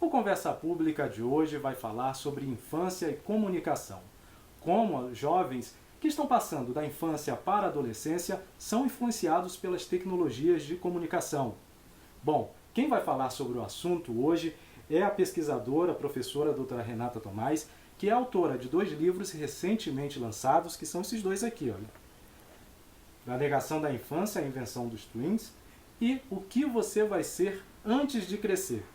O Conversa Pública de hoje vai falar sobre infância e comunicação. Como os jovens que estão passando da infância para a adolescência são influenciados pelas tecnologias de comunicação. Bom, quem vai falar sobre o assunto hoje é a pesquisadora, a professora doutora Renata Tomás, que é autora de 2 livros recentemente lançados, que são esses 2 aqui, olha. A Negação da Infância, a Invenção dos Twins, e O que você vai ser antes de crescer.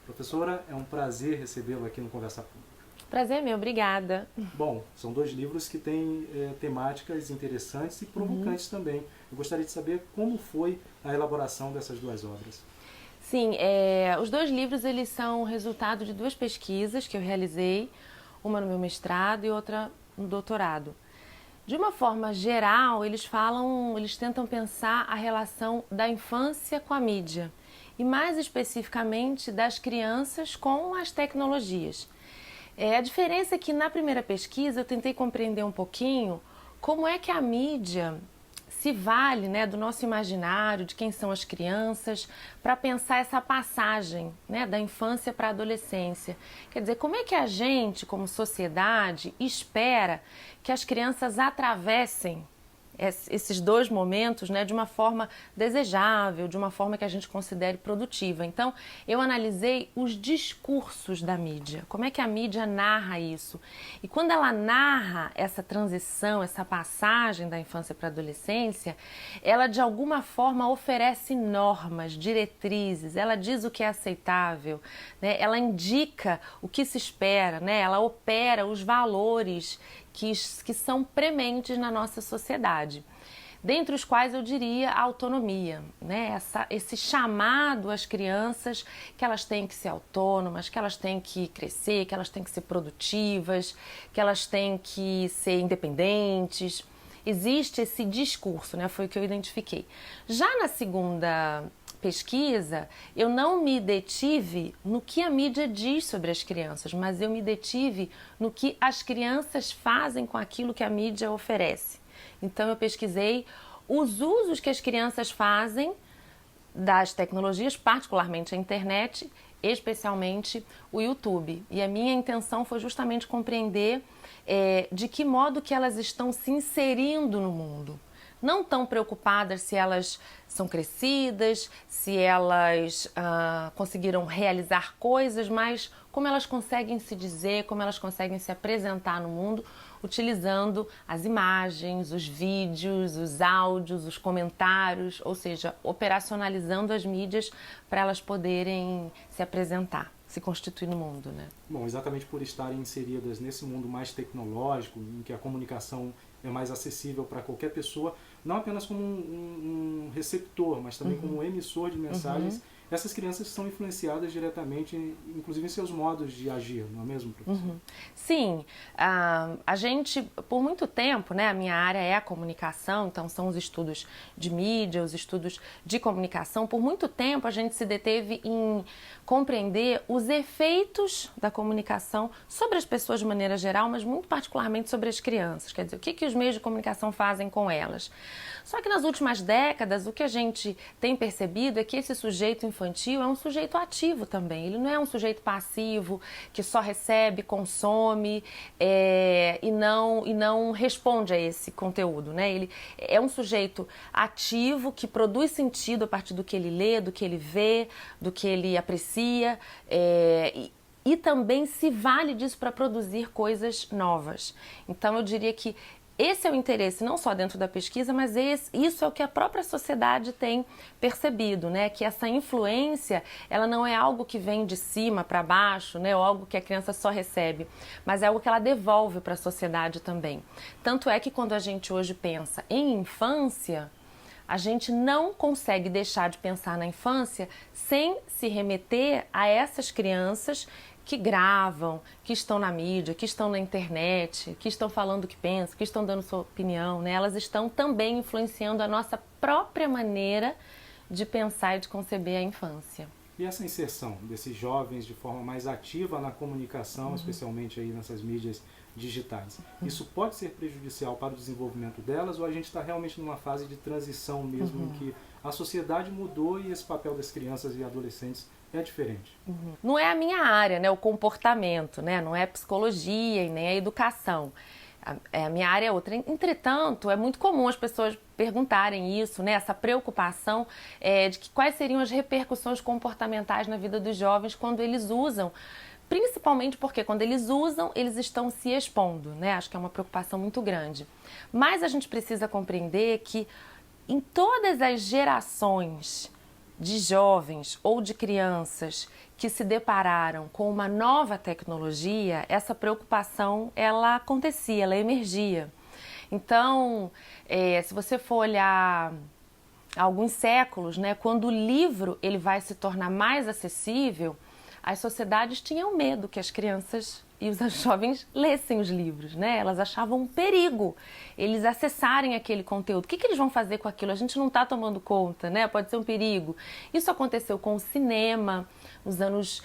Professora, é um prazer recebê-la aqui no Conversa Pública. Prazer é meu, obrigada. Bom, são 2 livros que têm temáticas interessantes e provocantes também. Eu gostaria de saber como foi a elaboração dessas 2 obras. Sim, os 2 livros eles são resultado de 2 pesquisas que eu realizei, uma no meu mestrado e outra no doutorado. De uma forma geral, eles tentam pensar a relação da infância com a mídia e mais especificamente das crianças com as tecnologias. A diferença é que na primeira pesquisa eu tentei compreender um pouquinho como é que a mídia se vale, né, do nosso imaginário, de quem são as crianças, para pensar essa passagem, né, da infância para a adolescência. Quer dizer, como é que a gente, como sociedade, espera que as crianças atravessem esses 2 momentos, né, de uma forma desejável, de uma forma que a gente considere produtiva. Então, eu analisei os discursos da mídia, como é que a mídia narra isso. E quando ela narra essa transição, essa passagem da infância para a adolescência, ela de alguma forma oferece normas, diretrizes, ela diz o que é aceitável, né, ela indica o que se espera, né, ela opera os valores que são prementes na nossa sociedade, dentre os quais eu diria a autonomia, né? Esse chamado às crianças que elas têm que ser autônomas, que elas têm que crescer, que elas têm que ser produtivas, que elas têm que ser independentes. Existe esse discurso, né? Foi o que eu identifiquei. Já na segunda pesquisa, eu não me detive no que a mídia diz sobre as crianças, mas eu me detive no que as crianças fazem com aquilo que a mídia oferece. Então eu pesquisei os usos que as crianças fazem das tecnologias, particularmente a internet, especialmente o YouTube. E a minha intenção foi justamente compreender de que modo que elas estão se inserindo no mundo. Não tão preocupadas se elas são crescidas, se elas conseguiram realizar coisas, mas como elas conseguem se dizer, como elas conseguem se apresentar no mundo, utilizando as imagens, os vídeos, os áudios, os comentários, ou seja, operacionalizando as mídias para elas poderem se apresentar, se constituir no mundo, né? Bom, exatamente por estarem inseridas nesse mundo mais tecnológico, em que a comunicação é mais acessível para qualquer pessoa, não apenas como um receptor, mas também como um emissor de mensagens, essas crianças são influenciadas diretamente, inclusive em seus modos de agir, não é mesmo, professor? Sim, a gente, por muito tempo, né, a minha área é a comunicação, então são os estudos de mídia, os estudos de comunicação. Por muito tempo a gente se deteve em compreender os efeitos da comunicação sobre as pessoas de maneira geral, mas muito particularmente sobre as crianças. Quer dizer, o que os meios de comunicação fazem com elas. Só que nas últimas décadas, o que a gente tem percebido é que esse sujeito infantil é um sujeito ativo também. Ele não é um sujeito passivo que só recebe, consome e não responde a esse conteúdo, né? Ele é um sujeito ativo que produz sentido a partir do que ele lê, do que ele vê, do que ele aprecia e também se vale disso para produzir coisas novas. Então eu diria que esse é o interesse não só dentro da pesquisa, mas isso é o que a própria sociedade tem percebido, né? Que essa influência, ela não é algo que vem de cima para baixo, né? Ou algo que a criança só recebe, mas é algo que ela devolve para a sociedade também. Tanto é que quando a gente hoje pensa em infância, a gente não consegue deixar de pensar na infância sem se remeter a essas crianças que gravam, que estão na mídia, que estão na internet, que estão falando o que pensam, que estão dando sua opinião, né? Elas estão também influenciando a nossa própria maneira de pensar e de conceber a infância. E essa inserção desses jovens de forma mais ativa na comunicação, especialmente aí nessas mídias digitais, isso pode ser prejudicial para o desenvolvimento delas, ou a gente está realmente numa fase de transição mesmo, em que a sociedade mudou e esse papel das crianças e adolescentes é diferente? Não é a minha área, né, o comportamento, né, não é a psicologia e nem a educação. A minha área é outra. Entretanto, é muito comum as pessoas perguntarem isso, né, essa preocupação de que quais seriam as repercussões comportamentais na vida dos jovens quando eles usam, principalmente porque quando eles usam, eles estão se expondo, né? Acho que é uma preocupação muito grande. Mas a gente precisa compreender que em todas as gerações de jovens ou de crianças que se depararam com uma nova tecnologia, essa preocupação, ela acontecia, ela emergia. Então, se você for olhar alguns séculos, né, quando o livro ele vai se tornar mais acessível, as sociedades tinham medo que as crianças e os jovens lessem os livros, né? Elas achavam um perigo eles acessarem aquele conteúdo. O que eles vão fazer com aquilo? A gente não está tomando conta, né? Pode ser um perigo. Isso aconteceu com o cinema nos anos,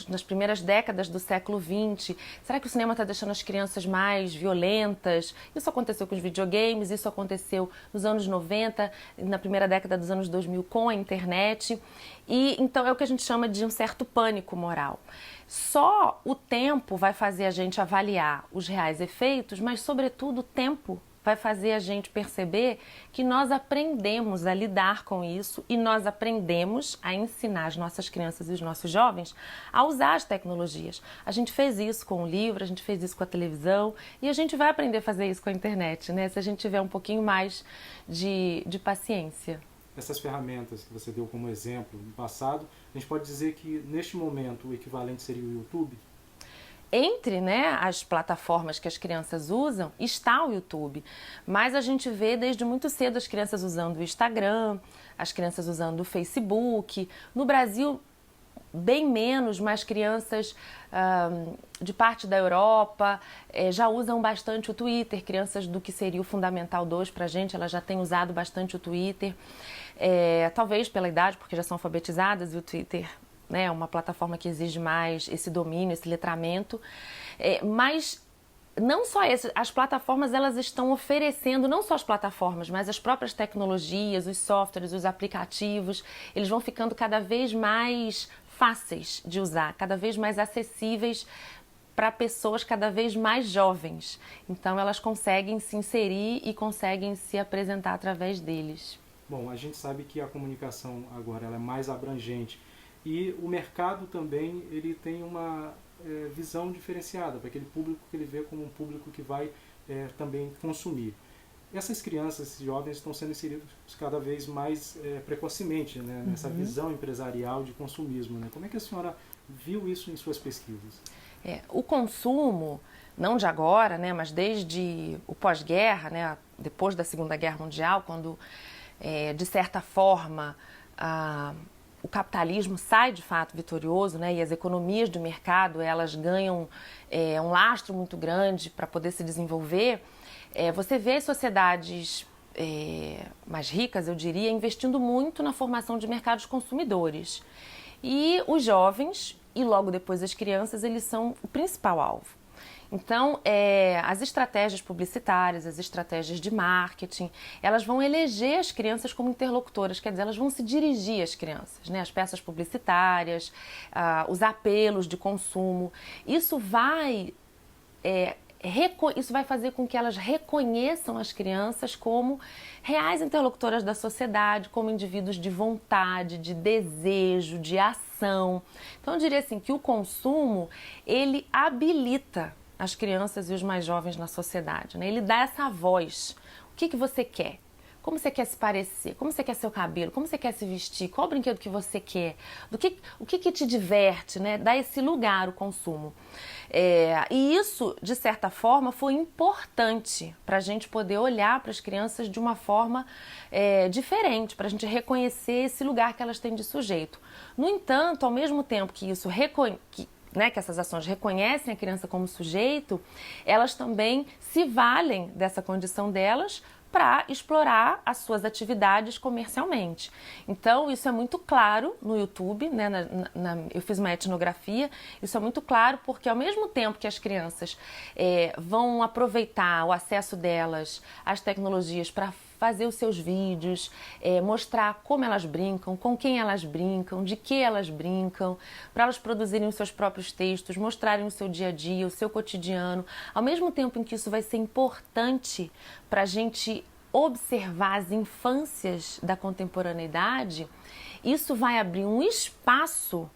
nas primeiras décadas do século XX. Será que o cinema está deixando as crianças mais violentas? Isso aconteceu com os videogames, isso aconteceu nos anos 90, na primeira década dos anos 2000 com a internet. E então é o que a gente chama de um certo pânico moral. Só o tempo vai fazer a gente avaliar os reais efeitos, mas, sobretudo, o tempo vai fazer a gente perceber que nós aprendemos a lidar com isso e nós aprendemos a ensinar as nossas crianças e os nossos jovens a usar as tecnologias. A gente fez isso com o livro, a gente fez isso com a televisão e a gente vai aprender a fazer isso com a internet, né? Se a gente tiver um pouquinho mais de paciência. Essas ferramentas que você deu como exemplo no passado, a gente pode dizer que neste momento o equivalente seria o YouTube? Entre, né, as plataformas que as crianças usam está o YouTube, mas a gente vê desde muito cedo as crianças usando o Instagram, as crianças usando o Facebook. No Brasil, bem menos, mas crianças de parte da Europa já usam bastante o Twitter. Crianças do que seria o Fundamental 2 para a gente, elas já têm usado bastante o Twitter, talvez pela idade, porque já são alfabetizadas e o Twitter, né, é uma plataforma que exige mais esse domínio, esse letramento, mas não só isso, as plataformas elas estão oferecendo, não só as plataformas, mas as próprias tecnologias, os softwares, os aplicativos, eles vão ficando cada vez mais fáceis de usar, cada vez mais acessíveis para pessoas cada vez mais jovens. Então elas conseguem se inserir e conseguem se apresentar através deles. Bom, a gente sabe que a comunicação agora ela é mais abrangente e o mercado também ele tem uma visão diferenciada para aquele público que ele vê como um público que vai também consumir. Essas crianças, esses jovens estão sendo inseridos cada vez mais precocemente, né, nessa visão empresarial de consumismo, né? Como é que a senhora viu isso em suas pesquisas? O consumo, não de agora, né, mas desde o pós-guerra, né, depois da Segunda Guerra Mundial, quando, de certa forma, o capitalismo sai de fato vitorioso, né, e as economias do mercado elas ganham um lastro muito grande para poder se desenvolver, você vê as sociedades mais ricas, eu diria, investindo muito na formação de mercados consumidores. E os jovens, e logo depois as crianças, eles são o principal alvo. Então, as estratégias publicitárias, as estratégias de marketing, elas vão eleger as crianças como interlocutoras, quer dizer, elas vão se dirigir às crianças, né? As peças publicitárias, os apelos de consumo. Isso vai fazer com que elas reconheçam as crianças como reais interlocutoras da sociedade, como indivíduos de vontade, de desejo, de ação. Então, eu diria assim que o consumo, ele habilita as crianças e os mais jovens na sociedade, né? Ele dá essa voz. O que você quer? Como você quer se parecer? Como você quer seu cabelo? Como você quer se vestir? Qual o brinquedo que você quer? O que te diverte, né? Dá esse lugar o consumo. E isso, de certa forma, foi importante para a gente poder olhar para as crianças de uma forma diferente, para a gente reconhecer esse lugar que elas têm de sujeito. No entanto, ao mesmo tempo que isso que essas ações reconhecem a criança como sujeito, elas também se valem dessa condição delas para explorar as suas atividades comercialmente. Então, isso é muito claro no YouTube, né? Eu fiz uma etnografia, isso é muito claro porque ao mesmo tempo que as crianças vão aproveitar o acesso delas às tecnologias para fazer os seus vídeos, mostrar como elas brincam, com quem elas brincam, de que elas brincam, para elas produzirem os seus próprios textos, mostrarem o seu dia a dia, o seu cotidiano, ao mesmo tempo em que isso vai ser importante para a gente observar as infâncias da contemporaneidade. Isso vai abrir um espaço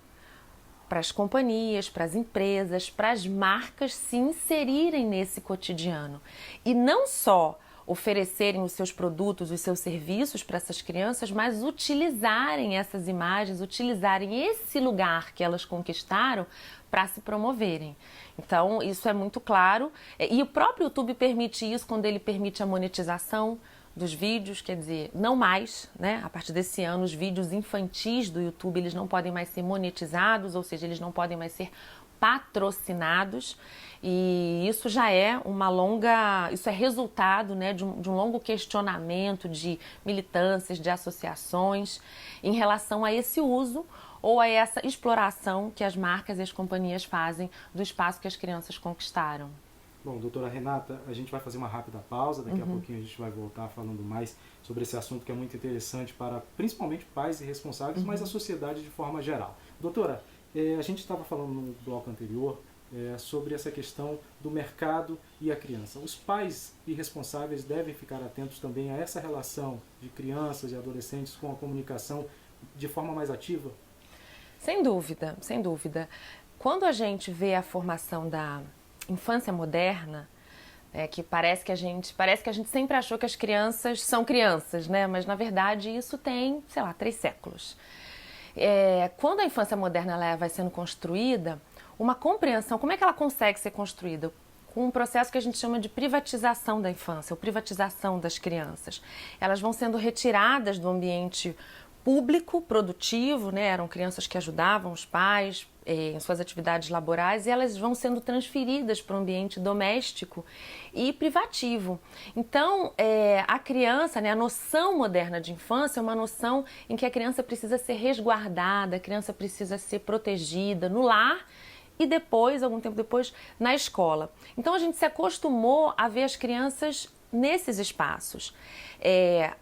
para as companhias, para as empresas, para as marcas se inserirem nesse cotidiano. E não só oferecerem os seus produtos, os seus serviços para essas crianças, mas utilizarem essas imagens, utilizarem esse lugar que elas conquistaram para se promoverem. Então, isso é muito claro. E o próprio YouTube permite isso quando ele permite a monetização dos vídeos, quer dizer, não mais, né? A partir desse ano, os vídeos infantis do YouTube, eles não podem mais ser monetizados, ou seja, eles não podem mais ser patrocinados, e isso já é isso é resultado, né, de um longo questionamento de militâncias, de associações em relação a esse uso ou a essa exploração que as marcas e as companhias fazem do espaço que as crianças conquistaram. Bom, doutora Renata, a gente vai fazer uma rápida pausa, daqui a pouquinho a gente vai voltar falando mais sobre esse assunto que é muito interessante para principalmente pais e responsáveis, mas a sociedade de forma geral. Doutora, a gente estava falando no bloco anterior sobre essa questão do mercado e a criança. Os pais e responsáveis devem ficar atentos também a essa relação de crianças e adolescentes com a comunicação de forma mais ativa? Sem dúvida, sem dúvida. Quando a gente vê a formação da infância moderna, que parece que a gente sempre achou que as crianças são crianças, né? Mas na verdade isso tem, 3 séculos. Quando a infância moderna ela vai sendo construída, uma compreensão, como é que ela consegue ser construída? Com um processo que a gente chama de privatização da infância, ou privatização das crianças. Elas vão sendo retiradas do ambiente público, produtivo, né? Eram crianças que ajudavam os pais em suas atividades laborais, e elas vão sendo transferidas para o ambiente doméstico e privativo. Então, a criança, né, a noção moderna de infância é uma noção em que a criança precisa ser resguardada, a criança precisa ser protegida no lar e depois, algum tempo depois, na escola. Então, a gente se acostumou a ver as crianças nesses espaços.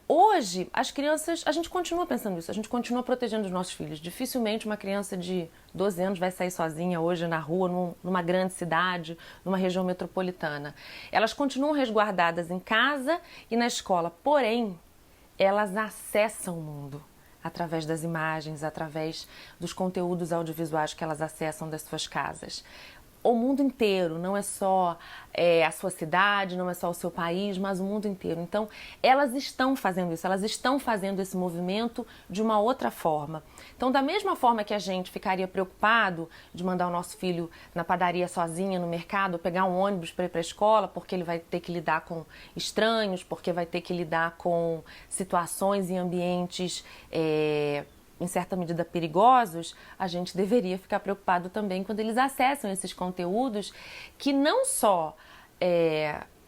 Hoje, as crianças, a gente continua pensando isso, a gente continua protegendo os nossos filhos. Dificilmente uma criança de 12 anos vai sair sozinha hoje na rua, numa grande cidade, numa região metropolitana. Elas continuam resguardadas em casa e na escola, porém, elas acessam o mundo através das imagens, através dos conteúdos audiovisuais que elas acessam das suas casas. O mundo inteiro, não é só a sua cidade, não é só o seu país, mas o mundo inteiro. Então, elas estão fazendo isso, elas estão fazendo esse movimento de uma outra forma. Então, da mesma forma que a gente ficaria preocupado de mandar o nosso filho na padaria sozinho, no mercado, pegar um ônibus para ir para a escola, porque ele vai ter que lidar com estranhos, porque vai ter que lidar com situações e ambientes em certa medida perigosos, a gente deveria ficar preocupado também quando eles acessam esses conteúdos que não só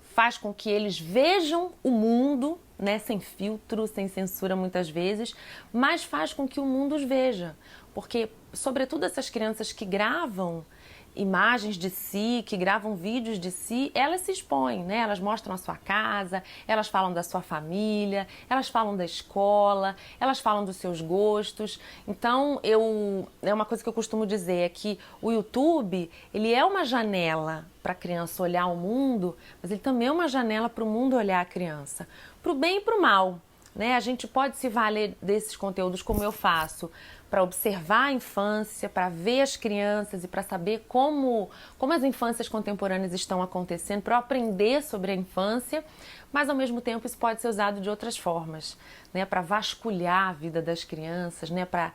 faz com que eles vejam o mundo, né, sem filtro, sem censura muitas vezes, mas faz com que o mundo os veja. Porque, sobretudo, essas crianças que gravam imagens de si, que gravam vídeos de si, elas se expõem, né? Elas mostram a sua casa, elas falam da sua família, elas falam da escola, elas falam dos seus gostos. Então, uma coisa que eu costumo dizer é que o YouTube, ele é uma janela para a criança olhar o mundo, mas ele também é uma janela para o mundo olhar a criança, para o bem e para o mal, né? A gente pode se valer desses conteúdos como eu faço, para observar a infância, para ver as crianças e para saber como as infâncias contemporâneas estão acontecendo, para aprender sobre a infância, mas ao mesmo tempo isso pode ser usado de outras formas, né? Para vasculhar a vida das crianças, né? Para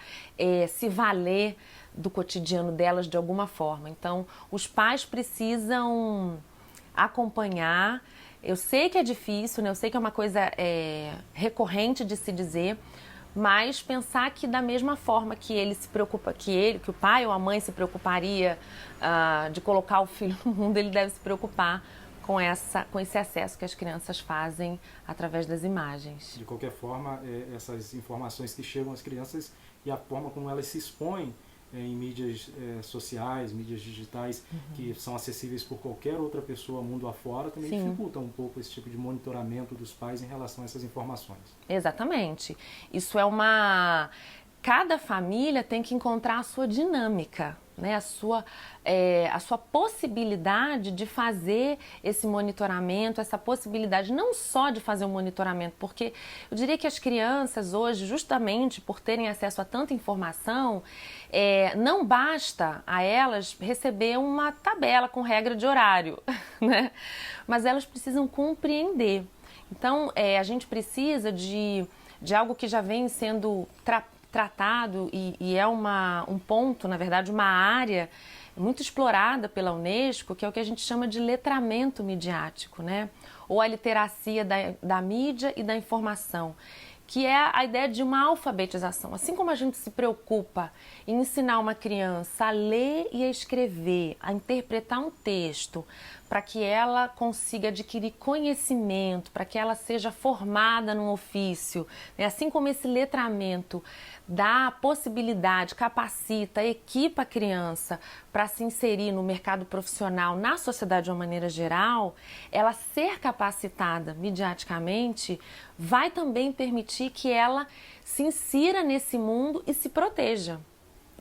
se valer do cotidiano delas de alguma forma. Então, os pais precisam acompanhar. Eu sei que é difícil, né? Eu sei que é uma coisa recorrente de se dizer, mas pensar que da mesma forma que ele se preocupa, que o pai ou a mãe se preocuparia de colocar o filho no mundo, ele deve se preocupar com esse acesso que as crianças fazem através das imagens. De qualquer forma, essas informações que chegam às crianças e a forma como elas se expõem em mídias sociais, mídias digitais, que são acessíveis por qualquer outra pessoa mundo afora, também dificulta um pouco esse tipo de monitoramento dos pais em relação a essas informações. Exatamente. Isso cada família tem que encontrar a sua dinâmica, né? A sua possibilidade de fazer esse monitoramento, essa possibilidade não só de fazer um monitoramento, porque eu diria que as crianças hoje, justamente por terem acesso a tanta informação, não basta a elas receber uma tabela com regra de horário, né? Mas elas precisam compreender. Então, a gente precisa de algo que já vem sendo tratado e é um ponto, na verdade, uma área muito explorada pela Unesco, que é o que a gente chama de letramento midiático, né? Ou a literacia da mídia e da informação, que é a ideia de uma alfabetização. Assim como a gente se preocupa em ensinar uma criança a ler e a escrever, a interpretar um texto, para que ela consiga adquirir conhecimento, para que ela seja formada num ofício, né? Assim como esse letramento dá possibilidade, capacita, equipa a criança para se inserir no mercado profissional, na sociedade de uma maneira geral, ela ser capacitada midiaticamente vai também permitir que ela se insira nesse mundo e se proteja.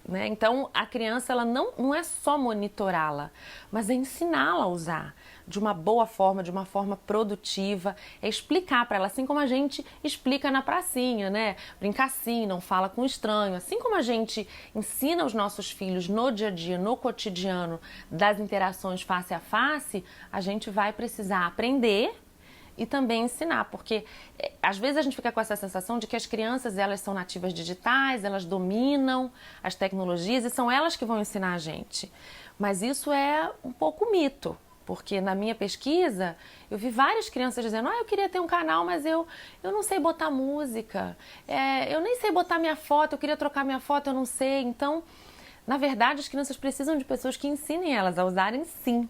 Né? Então, a criança ela não é só monitorá-la, mas é ensiná-la a usar de uma boa forma, de uma forma produtiva, é explicar para ela, assim como a gente explica na pracinha, né? Brincar assim, não fala com estranho, assim como a gente ensina os nossos filhos no dia a dia, no cotidiano, das interações face a face, a gente vai precisar aprender e também ensinar, porque às vezes a gente fica com essa sensação de que as crianças elas são nativas digitais, elas dominam as tecnologias e são elas que vão ensinar a gente. Mas isso é um pouco mito, porque na minha pesquisa eu vi várias crianças dizendo: eu queria ter um canal, mas eu não sei botar música, eu nem sei botar minha foto, eu queria trocar minha foto, eu não sei. Então, na verdade, as crianças precisam de pessoas que ensinem elas a usarem, sim.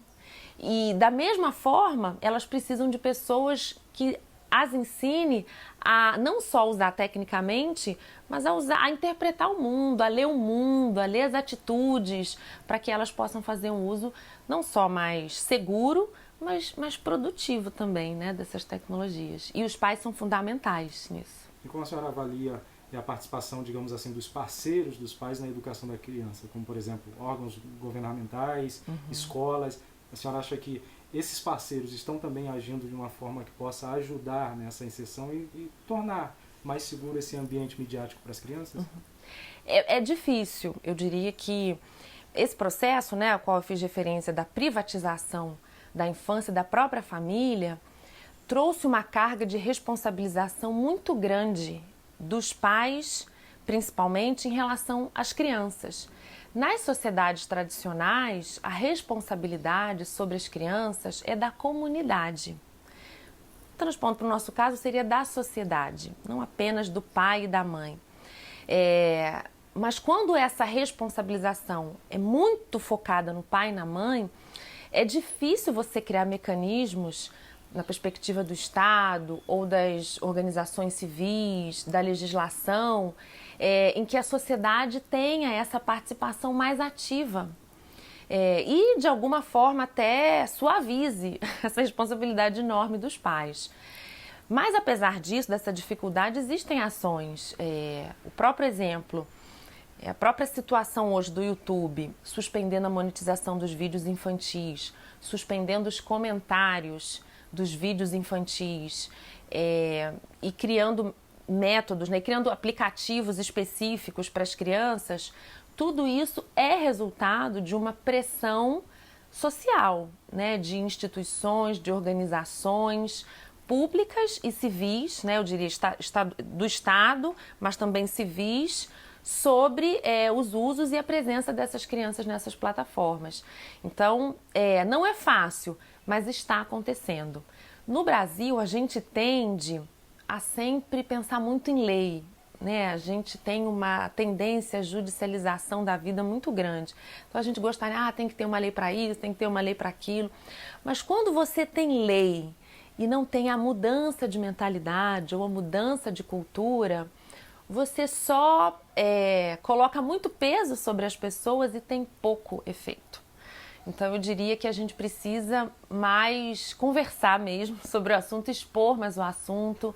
E da mesma forma, elas precisam de pessoas que as ensinem a não só usar tecnicamente, mas a interpretar o mundo, a ler as atitudes, para que elas possam fazer um uso não só mais seguro, mas mais produtivo também, né, dessas tecnologias. E os pais são fundamentais nisso. E como a senhora avalia a participação, digamos assim, dos parceiros dos pais na educação da criança, como, por exemplo, órgãos governamentais, escolas? A senhora acha que esses parceiros estão também agindo de uma forma que possa ajudar nessa inserção e tornar mais seguro esse ambiente midiático para as crianças? É difícil, eu diria que esse processo, né, ao qual eu fiz referência da privatização da infância e da própria família, trouxe uma carga de responsabilização muito grande dos pais, principalmente em relação às crianças. Nas sociedades tradicionais, a responsabilidade sobre as crianças é da comunidade. Transpondo para o nosso caso, seria da sociedade, não apenas do pai e da mãe. Mas quando essa responsabilização é muito focada no pai e na mãe, é difícil você criar mecanismos na perspectiva do Estado ou das organizações civis, da legislação, em que a sociedade tenha essa participação mais ativa e, de alguma forma, até suavize essa responsabilidade enorme dos pais. Mas, apesar disso, dessa dificuldade, existem ações. O próprio exemplo, a própria situação hoje do YouTube, suspendendo a monetização dos vídeos infantis, suspendendo os comentários dos vídeos infantis e criando métodos, né, criando aplicativos específicos para as crianças, tudo isso é resultado de uma pressão social, né, de instituições, de organizações públicas e civis, né, eu diria do Estado, mas também civis, sobre os usos e a presença dessas crianças nessas plataformas. Então, não é fácil, mas está acontecendo. No Brasil, a gente tende a sempre pensar muito em lei, né? A gente tem uma tendência à judicialização da vida muito grande. Então a gente gostaria, tem que ter uma lei para isso, tem que ter uma lei para aquilo. Mas quando você tem lei e não tem a mudança de mentalidade ou a mudança de cultura, você só coloca muito peso sobre as pessoas e tem pouco efeito. Então eu diria que a gente precisa mais conversar mesmo sobre o assunto, expor mais o assunto,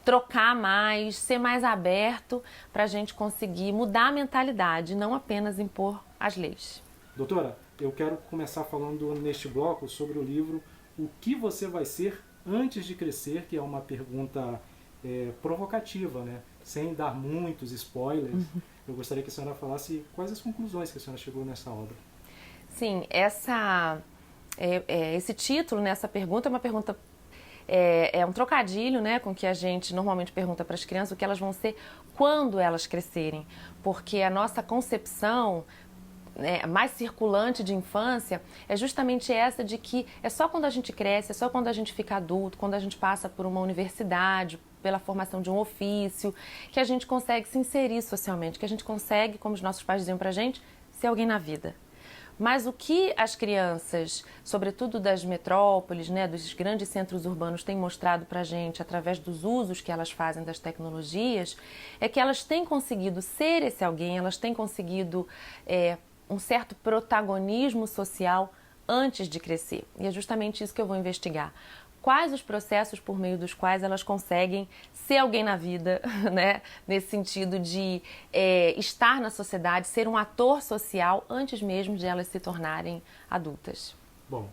trocar mais, ser mais aberto para a gente conseguir mudar a mentalidade, não apenas impor as leis. Doutora, eu quero começar falando neste bloco sobre o livro O que você vai ser antes de crescer, que é uma pergunta provocativa, né? Sem dar muitos spoilers. Eu gostaria que a senhora falasse quais as conclusões que a senhora chegou nessa obra. Sim, esse título, né, essa pergunta é uma pergunta, é um trocadilho, né, com que a gente normalmente pergunta para as crianças o que elas vão ser quando elas crescerem, porque a nossa concepção mais circulante de infância é justamente essa de que é só quando a gente cresce, é só quando a gente fica adulto, quando a gente passa por uma universidade, pela formação de um ofício, que a gente consegue se inserir socialmente, que a gente consegue, como os nossos pais diziam pra gente, ser alguém na vida. Mas o que as crianças, sobretudo das metrópoles, né, dos grandes centros urbanos, têm mostrado para a gente, através dos usos que elas fazem das tecnologias, é que elas têm conseguido ser esse alguém, elas têm conseguido um certo protagonismo social antes de crescer. E é justamente isso que eu vou investigar. Quais os processos por meio dos quais elas conseguem ser alguém na vida, né? Nesse sentido de estar na sociedade, ser um ator social antes mesmo de elas se tornarem adultas. Bom,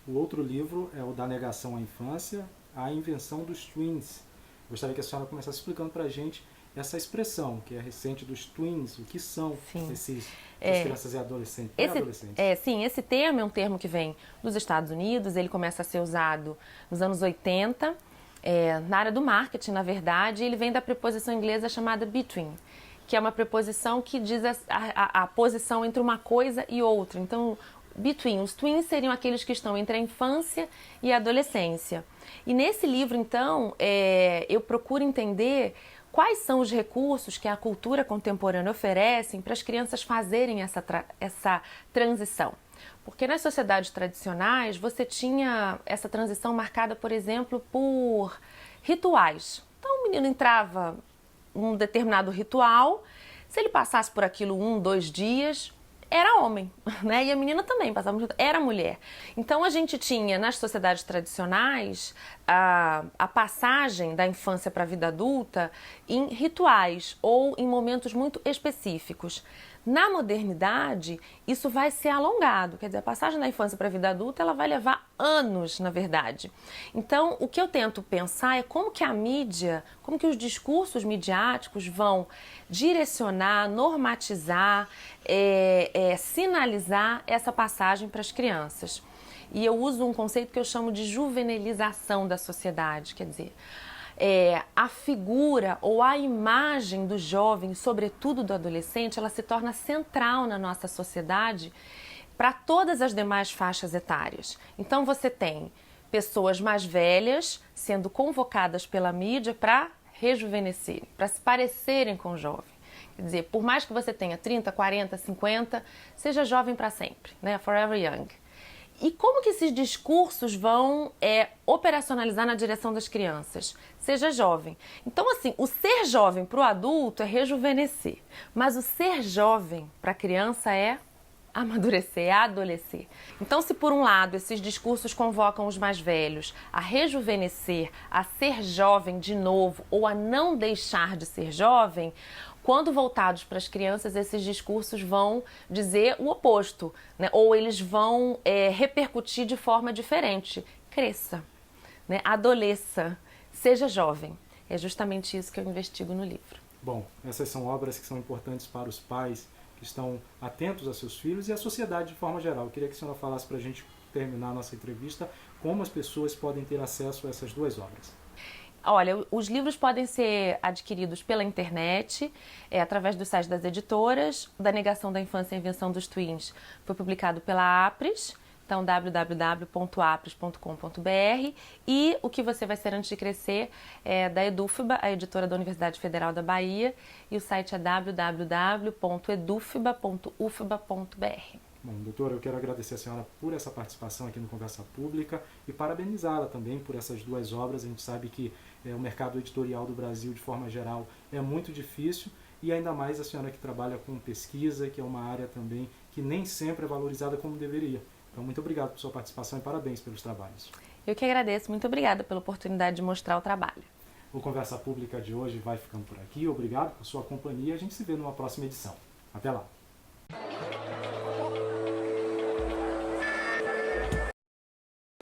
o outro livro é o Da Negação à Infância, A Invenção dos Twins. Gostaria que a senhora começasse explicando para a gente essa expressão, que é recente, dos twins, o que são essas crianças e adolescentes. Sim, esse termo é um termo que vem dos Estados Unidos, ele começa a ser usado nos anos 80, na área do marketing, na verdade, ele vem da preposição inglesa chamada between, que é uma preposição que diz a posição entre uma coisa e outra. Então, between, os twins seriam aqueles que estão entre a infância e a adolescência. E nesse livro, então, eu procuro entender quais são os recursos que a cultura contemporânea oferece para as crianças fazerem essa transição. Porque nas sociedades tradicionais você tinha essa transição marcada, por exemplo, por rituais. Então o menino entrava num determinado ritual, se ele passasse por aquilo 1, 2 dias, era homem, né? E a menina também passava muito, era mulher. Então a gente tinha nas sociedades tradicionais a passagem da infância para a vida adulta em rituais ou em momentos muito específicos. Na modernidade, isso vai ser alongado, quer dizer, a passagem da infância para a vida adulta ela vai levar anos, na verdade. Então, o que eu tento pensar é como que a mídia, como que os discursos midiáticos vão direcionar, normatizar, sinalizar essa passagem para as crianças. E eu uso um conceito que eu chamo de juvenilização da sociedade, quer dizer, a figura ou a imagem do jovem, sobretudo do adolescente, ela se torna central na nossa sociedade para todas as demais faixas etárias. Então você tem pessoas mais velhas sendo convocadas pela mídia para rejuvenescerem, para se parecerem com o jovem. Quer dizer, por mais que você tenha 30, 40, 50, seja jovem para sempre, né? Forever young. E como que esses discursos vão operacionalizar na direção das crianças? Seja jovem. Então, assim, o ser jovem para o adulto é rejuvenescer, mas o ser jovem para a criança é amadurecer, é adolescer. Então, se por um lado esses discursos convocam os mais velhos a rejuvenescer, a ser jovem de novo ou a não deixar de ser jovem, quando voltados para as crianças, esses discursos vão dizer o oposto, né? Ou eles vão repercutir de forma diferente. Cresça, né? Adoleça, seja jovem. É justamente isso que eu investigo no livro. Bom, essas são obras que são importantes para os pais que estão atentos a seus filhos e a sociedade de forma geral. Eu queria que a senhora falasse para a gente terminar a nossa entrevista como as pessoas podem ter acesso a essas duas obras. Olha, os livros podem ser adquiridos pela internet, através do site das editoras. Da Negação da Infância e Invenção dos Twins foi publicado pela Apres, então www.apres.com.br. E O que você vai ser antes de crescer é da Edufba, a editora da Universidade Federal da Bahia, e o site é www.edufba.ufba.br. Bom, doutora, eu quero agradecer a senhora por essa participação aqui no Conversa Pública e parabenizá-la também por essas duas obras. A gente sabe que o mercado editorial do Brasil, de forma geral, é muito difícil, e ainda mais a senhora que trabalha com pesquisa, que é uma área também que nem sempre é valorizada como deveria. Então, muito obrigado por sua participação e parabéns pelos trabalhos. Eu que agradeço, muito obrigada pela oportunidade de mostrar o trabalho. O Conversa Pública de hoje vai ficando por aqui. Obrigado por sua companhia. A gente se vê numa próxima edição. Até lá!